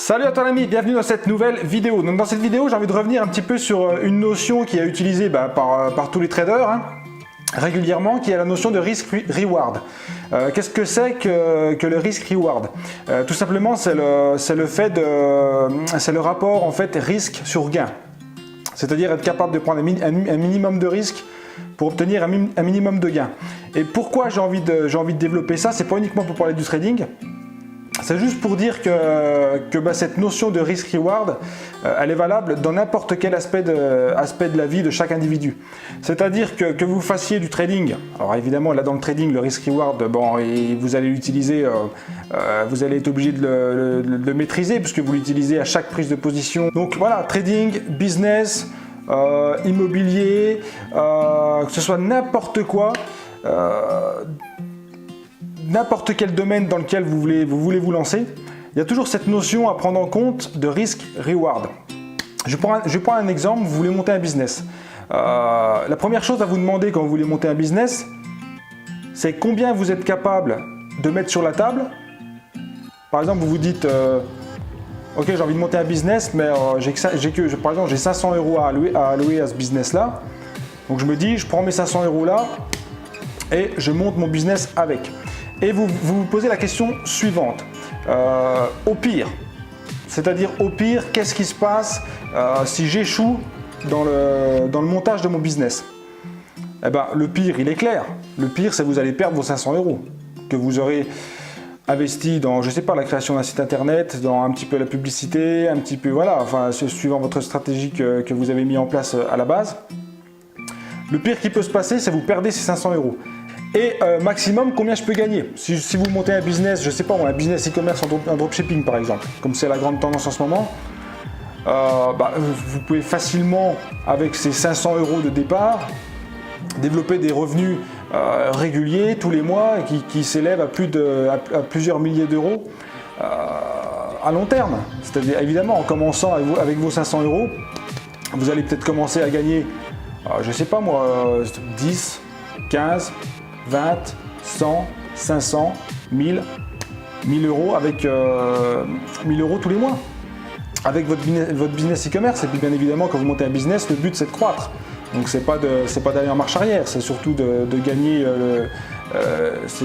Salut à toi l'ami, bienvenue dans cette nouvelle vidéo. Donc dans cette vidéo, j'ai envie de revenir un petit peu sur une notion qui est utilisée par tous les traders régulièrement, qui est la notion de risk-reward. Qu'est-ce que c'est que le risk-reward? Tout simplement, c'est le rapport en fait risque sur gain. C'est-à-dire être capable de prendre un minimum de risque pour obtenir un minimum de gain. Et pourquoi j'ai envie de développer ça? C'est pas uniquement pour parler du trading. C'est juste pour dire que cette notion de risk-reward, elle est valable dans n'importe quel aspect de la vie de chaque individu. C'est-à-dire que vous fassiez du trading, alors évidemment là dans le trading, le risk-reward, bon, vous allez l'utiliser, vous allez être obligé de le maîtriser puisque vous l'utilisez à chaque prise de position. Donc voilà, trading, business, immobilier, que ce soit n'importe quoi. N'importe quel domaine dans lequel vous voulez vous lancer, il y a toujours cette notion à prendre en compte de risk-reward. Je prends un exemple, vous voulez monter un business. La première chose à vous demander quand vous voulez monter un business, c'est combien vous êtes capable de mettre sur la table. Par exemple, vous vous dites, ok, j'ai envie de monter un business, mais par exemple, j'ai 500 € à allouer à ce business-là. Donc je me dis, je prends mes 500 € là et je monte mon business avec. Et vous vous posez la question suivante, au pire, c'est-à-dire au pire, qu'est-ce qui se passe si j'échoue dans le montage de mon business? Eh ben, le pire, il est clair. Le pire, c'est que vous allez perdre vos 500 € que vous aurez investi dans, je sais pas, la création d'un site internet, dans un petit peu la publicité, un petit peu, voilà, enfin, suivant votre stratégie que vous avez mis en place à la base. Le pire qui peut se passer, c'est que vous perdez ces 500 €. Et maximum, combien je peux gagner? Si vous montez un business, je sais pas moi, un business e-commerce en dropshipping par exemple, comme c'est la grande tendance en ce moment, vous pouvez facilement, avec ces 500 € de départ, développer des revenus réguliers tous les mois qui s'élèvent à plusieurs milliers d'euros à long terme. C'est-à-dire évidemment en commençant avec vos 500 €, vous allez peut-être commencer à gagner, je sais pas moi, 10, 15, 20, 100, 500, 1000 € avec 1000 € tous les mois avec votre business e-commerce. Et puis bien évidemment, quand vous montez un business, le but c'est de croître. Donc c'est pas d'aller en marche arrière, c'est surtout de gagner,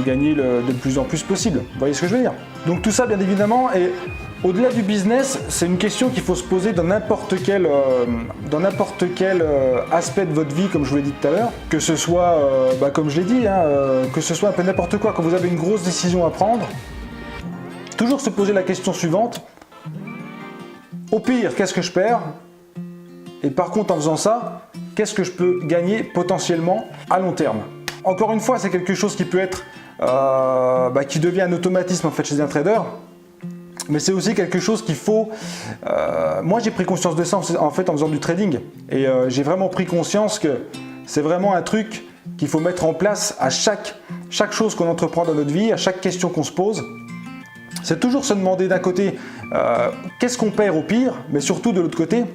gagner de plus en plus possible. Vous voyez ce que je veux dire? Donc tout ça bien évidemment, et au-delà du business, c'est une question qu'il faut se poser dans n'importe quel aspect de votre vie, comme je vous l'ai dit tout à l'heure, que ce soit, comme je l'ai dit, que ce soit un peu n'importe quoi, quand vous avez une grosse décision à prendre, toujours se poser la question suivante, au pire, qu'est-ce que je perds? Et par contre, en faisant ça, qu'est-ce que je peux gagner potentiellement à long terme? Encore une fois, c'est quelque chose qui peut être, qui devient un automatisme en fait chez un trader. Mais c'est aussi quelque chose qu'il faut... moi, j'ai pris conscience de ça en faisant du trading. Et j'ai vraiment pris conscience que c'est vraiment un truc qu'il faut mettre en place à chaque chose qu'on entreprend dans notre vie, à chaque question qu'on se pose. C'est toujours se demander d'un côté, qu'est-ce qu'on perd au pire, mais surtout de l'autre côté,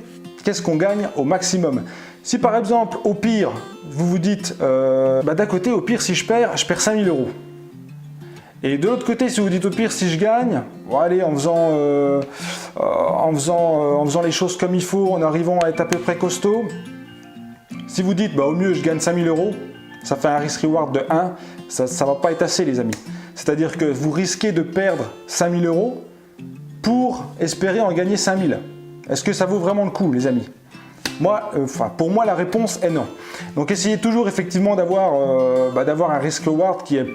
qu'est-ce qu'on gagne au maximum. Si par exemple, au pire, vous vous dites, d'un côté, au pire, si je perds 5000 €. Et de l'autre côté, si vous dites au pire, si je gagne, bon, allez, en faisant les choses comme il faut, en arrivant à être à peu près costaud, si vous dites au mieux je gagne 5000 €, ça fait un risk-reward de 1, ça ne va pas être assez les amis. C'est-à-dire que vous risquez de perdre 5000 € pour espérer en gagner 5000. Est-ce que ça vaut vraiment le coup les amis? Pour moi la réponse est non. Donc essayez toujours effectivement d'avoir un risk-reward qui est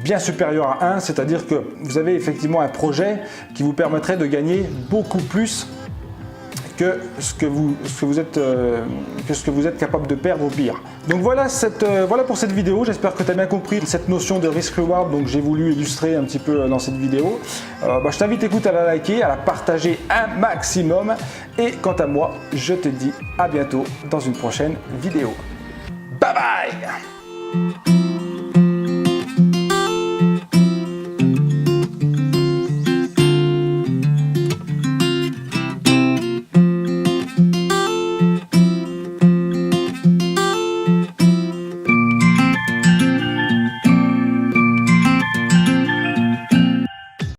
bien supérieur à 1, c'est-à-dire que vous avez effectivement un projet qui vous permettrait de gagner beaucoup plus que ce que vous êtes capable de perdre au pire. Donc voilà pour cette vidéo, j'espère que tu as bien compris cette notion de risk-reward, donc j'ai voulu illustrer un petit peu dans cette vidéo. Je t'invite à la liker, à la partager un maximum, et quant à moi, je te dis à bientôt dans une prochaine vidéo. Bye bye!